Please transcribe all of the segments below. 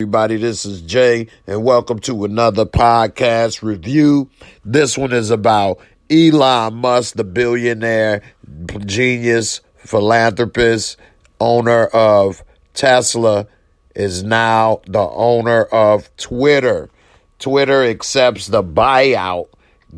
Everybody, this is Jay, and welcome to another podcast review. This one is about Elon Musk, the billionaire, genius, philanthropist, owner of Tesla, is now the owner of Twitter. Twitter accepts the buyout,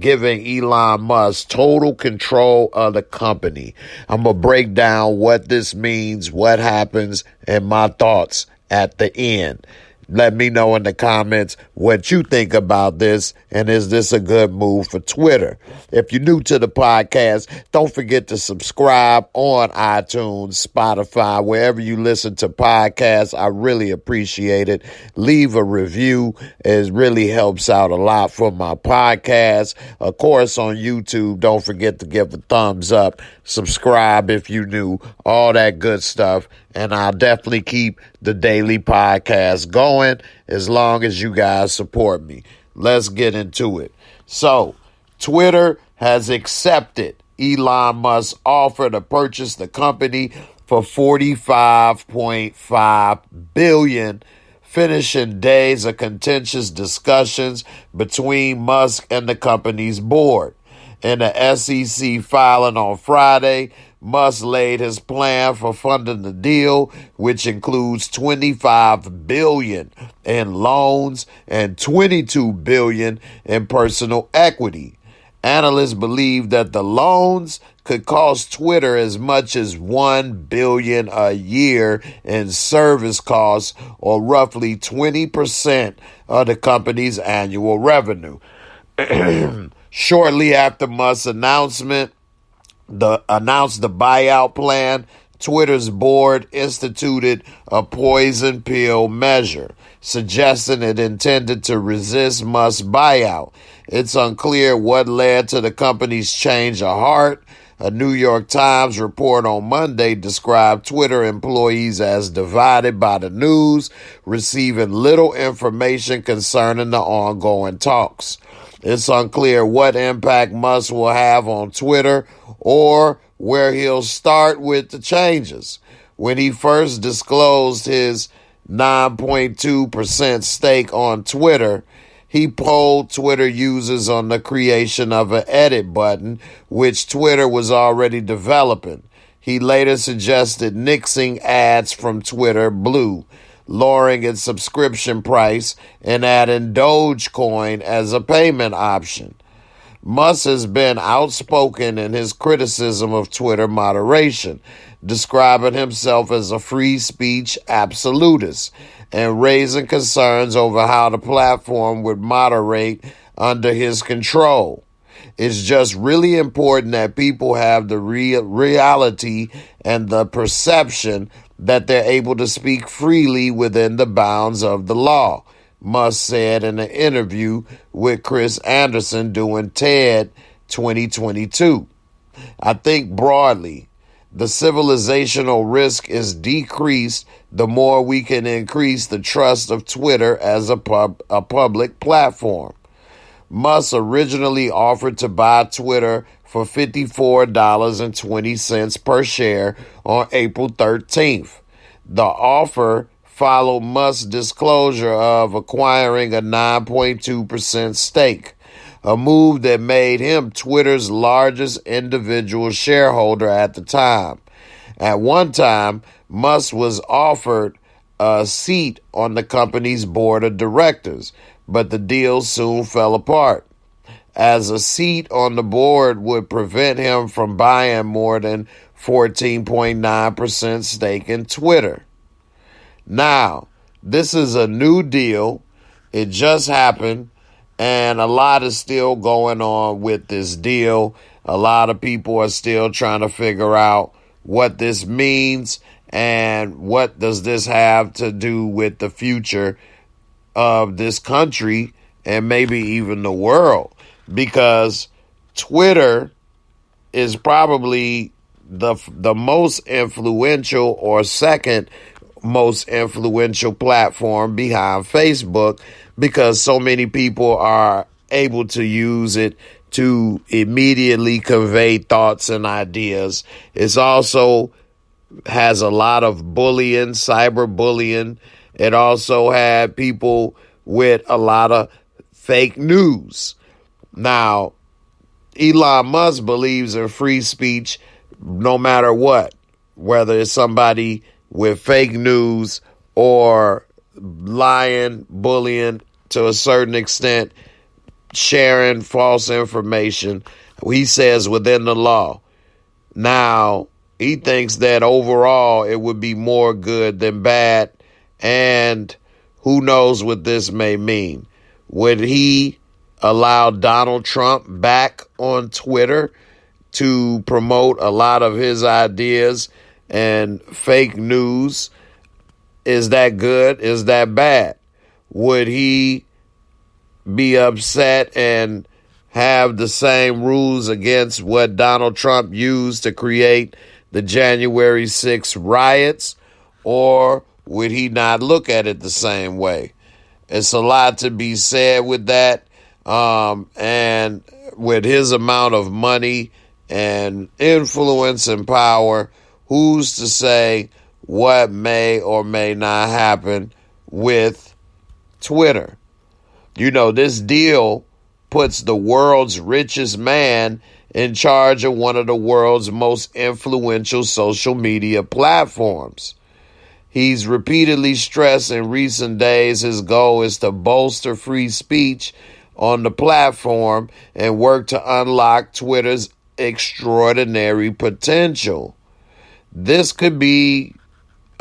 giving Elon Musk total control of the company. I'm going to break down what this means, what happens, and my thoughts at the end. Let me know in the comments what you think about this, and is this a good move for Twitter? If you're new to the podcast, don't forget to subscribe on iTunes, Spotify, wherever you listen to podcasts. I really appreciate it. Leave a review. It really helps out a lot for my podcast. Of course, on YouTube, don't forget to give a thumbs up. Subscribe if you're new, all that good stuff. And I'll definitely keep the daily podcast going as long as you guys support me. Let's get into it. So, Twitter has accepted Elon Musk's offer to purchase the company for $45.5 billion, finishing days of contentious discussions between Musk and the company's board. In the SEC filing on Friday, Musk laid his plan for funding the deal, which includes $25 billion in loans and $22 billion in personal equity. Analysts believe that the loans could cost Twitter as much as $1 billion a year in service costs, or roughly 20% of the company's annual revenue. Shortly after Musk's announced the buyout plan, Twitter's board instituted a poison pill measure, suggesting it intended to resist Musk's buyout. It's unclear what led to the company's change of heart. A New York Times report on Monday described Twitter employees as divided by the news, receiving little information concerning the ongoing talks. It's unclear what impact Musk will have on Twitter or where he'll start with the changes. When he first disclosed his 9.2% stake on Twitter, he polled Twitter users on the creation of an edit button, which Twitter was already developing. He later suggested nixing ads from Twitter Blue, lowering its subscription price, and adding Dogecoin as a payment option. Musk has been outspoken in his criticism of Twitter moderation, describing himself as a free speech absolutist and raising concerns over how the platform would moderate under his control. It's just really important that people have the reality and the perception that they're able to speak freely within the bounds of the law, Musk said in an interview with Chris Anderson during TED 2022. I think broadly, the civilizational risk is decreased the more we can increase the trust of Twitter as a public platform. Musk originally offered to buy Twitter for $54.20 per share on April 13th. The offer followed Musk's disclosure of acquiring a 9.2% stake, a move that made him Twitter's largest individual shareholder at the time. At one time, Musk was offered a seat on the company's board of directors, but the deal soon fell apart, as a seat on the board would prevent him from buying more than 14.9% stake in Twitter. Now, this is a new deal. It just happened, and a lot is still going on with this deal. A lot of people are still trying to figure out what this means and what does this have to do with the future of this country and maybe even the world, because Twitter is probably the most influential or second most influential platform behind Facebook, because so many people are able to use it to immediately convey thoughts and ideas. It's also has a lot of bullying, cyberbullying, It also had people with a lot of fake news. Now, Elon Musk believes in free speech no matter what, whether it's somebody with fake news or lying, bullying to a certain extent, sharing false information. He says within the law. Now, he thinks that overall it would be more good than bad, and who knows what this may mean. Would he allow Donald Trump back on Twitter to promote a lot of his ideas and fake news? Is that good? Is that bad? Would he be upset and have the same rules against what Donald Trump used to create the January 6th riots? Or would he not look at it the same way? It's a lot to be said with that. And with his amount of money and influence and power, who's to say what may or may not happen with Twitter? You know, this deal puts the world's richest man in charge of one of the world's most influential social media platforms. He's repeatedly stressed in recent days his goal is to bolster free speech on the platform and work to unlock Twitter's extraordinary potential. This could be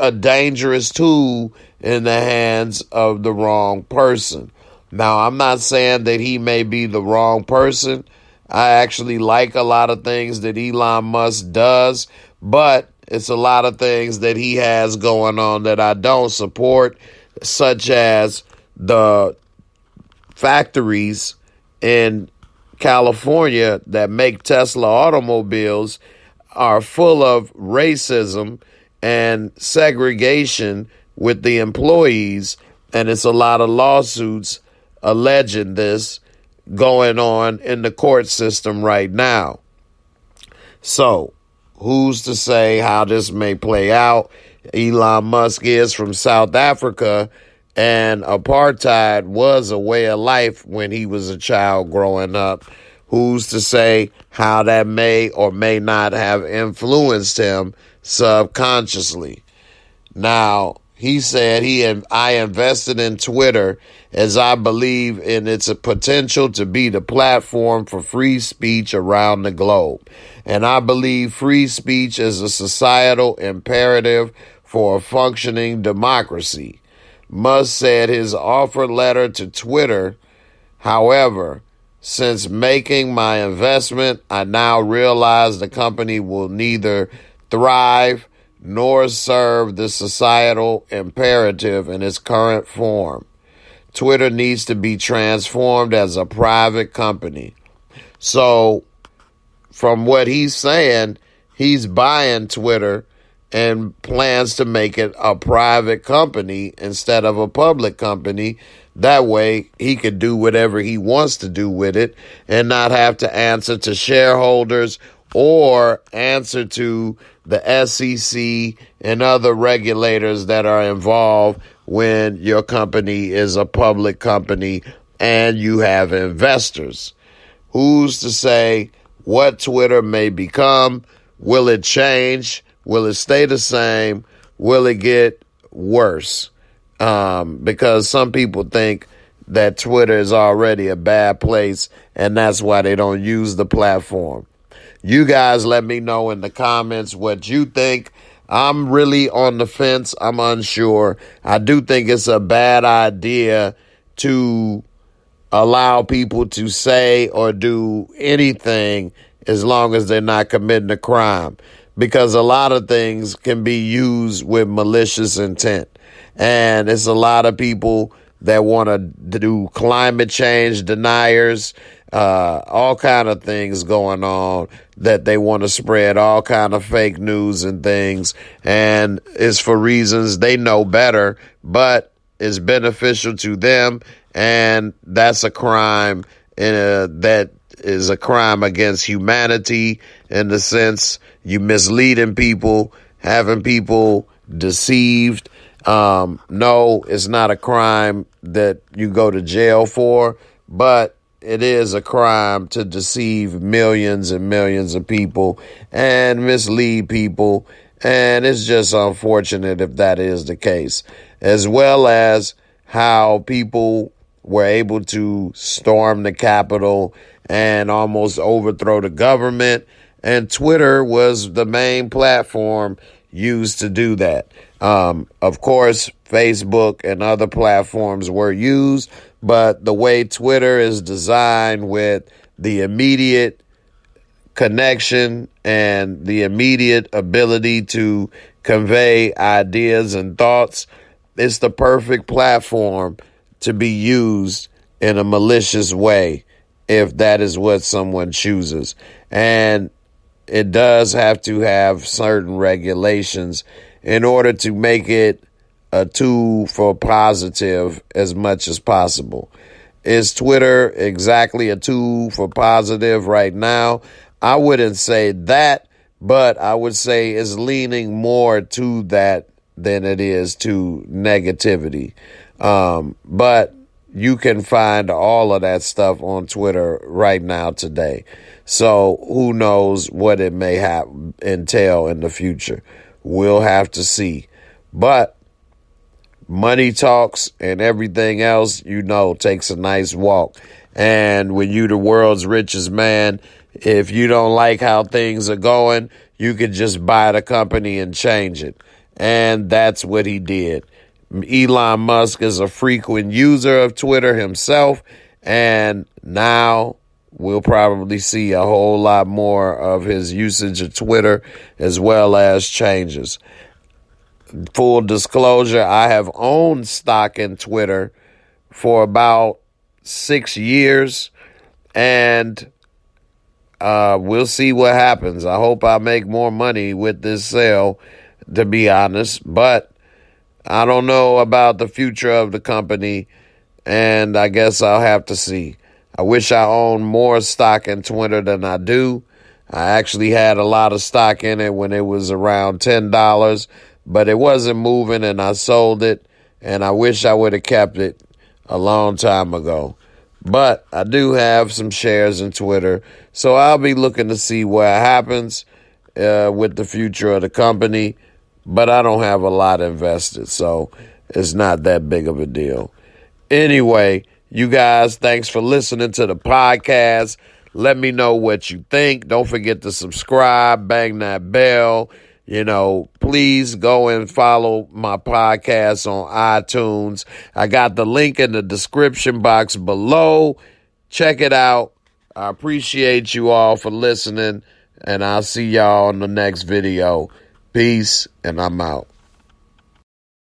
a dangerous tool in the hands of the wrong person. Now, I'm not saying that he may be the wrong person. I actually like a lot of things that Elon Musk does, but it's a lot of things that he has going on that I don't support, such as the factories in California that make Tesla automobiles are full of racism and segregation with the employees, and it's a lot of lawsuits alleging this going on in the court system right now. So, who's to say how this may play out? Elon Musk is from South Africa, and apartheid was a way of life when he was a child growing up. Who's to say how that may or may not have influenced him subconsciously? Now, he said I invested in Twitter as I believe in its potential to be the platform for free speech around the globe. And I believe free speech is a societal imperative for a functioning democracy. Musk said his offer letter to Twitter, however, since making my investment, I now realize the company will neither thrive nor serve the societal imperative in its current form. Twitter needs to be transformed as a private company. So, from what he's saying, he's buying Twitter and plans to make it a private company instead of a public company. That way, he could do whatever he wants to do with it and not have to answer to shareholders or answer to the SEC and other regulators that are involved when your company is a public company and you have investors. Who's to say what Twitter may become? Will it change? Will it stay the same? Will it get worse? Because some people think that Twitter is already a bad place and that's why they don't use the platform. You guys let me know in the comments what you think. I'm really on the fence. I'm unsure. I do think it's a bad idea to allow people to say or do anything as long as they're not committing a crime, because a lot of things can be used with malicious intent. And it's a lot of people that want to do climate change deniers, all kind of things going on that they want to spread all kind of fake news and things. And it's for reasons they know better, but it's beneficial to them. And that's a crime, that is a crime against humanity in the sense you misleading people, having people deceived, No, it's not a crime that you go to jail for, but it is a crime to deceive millions and millions of people and mislead people. And it's just unfortunate if that is the case, as well as how people were able to storm the Capitol and almost overthrow the government. And Twitter was the main platform used to do that. Of course, Facebook and other platforms were used, but the way Twitter is designed with the immediate connection and the immediate ability to convey ideas and thoughts, it's the perfect platform to be used in a malicious way if that is what someone chooses. And it does have to have certain regulations in order to make it a tool for positive as much as possible. Is Twitter exactly a tool for positive right now? I wouldn't say that, but I would say it's leaning more to that than it is to negativity. But you can find all of that stuff on Twitter right now today. So who knows what it may entail in the future. We'll have to see. But money talks and everything else, takes a nice walk. And when you the world's richest man, if you don't like how things are going, you could just buy the company and change it. And that's what he did. Elon Musk is a frequent user of Twitter himself, and now we'll probably see a whole lot more of his usage of Twitter as well as changes. Full disclosure, I have owned stock in Twitter for about 6 years, and we'll see what happens. I hope I make more money with this sale, to be honest, but I don't know about the future of the company, and I guess I'll have to see. I wish I owned more stock in Twitter than I do. I actually had a lot of stock in it when it was around $10, but it wasn't moving, and I sold it, and I wish I would have kept it a long time ago. But I do have some shares in Twitter, so I'll be looking to see what happens with the future of the company. But I don't have a lot invested, so it's not that big of a deal. Anyway, you guys, thanks for listening to the podcast. Let me know what you think. Don't forget to subscribe, bang that bell. Please go and follow my podcast on iTunes. I got the link in the description box below. Check it out. I appreciate you all for listening, and I'll see y'all in the next video. Peace, and I'm out.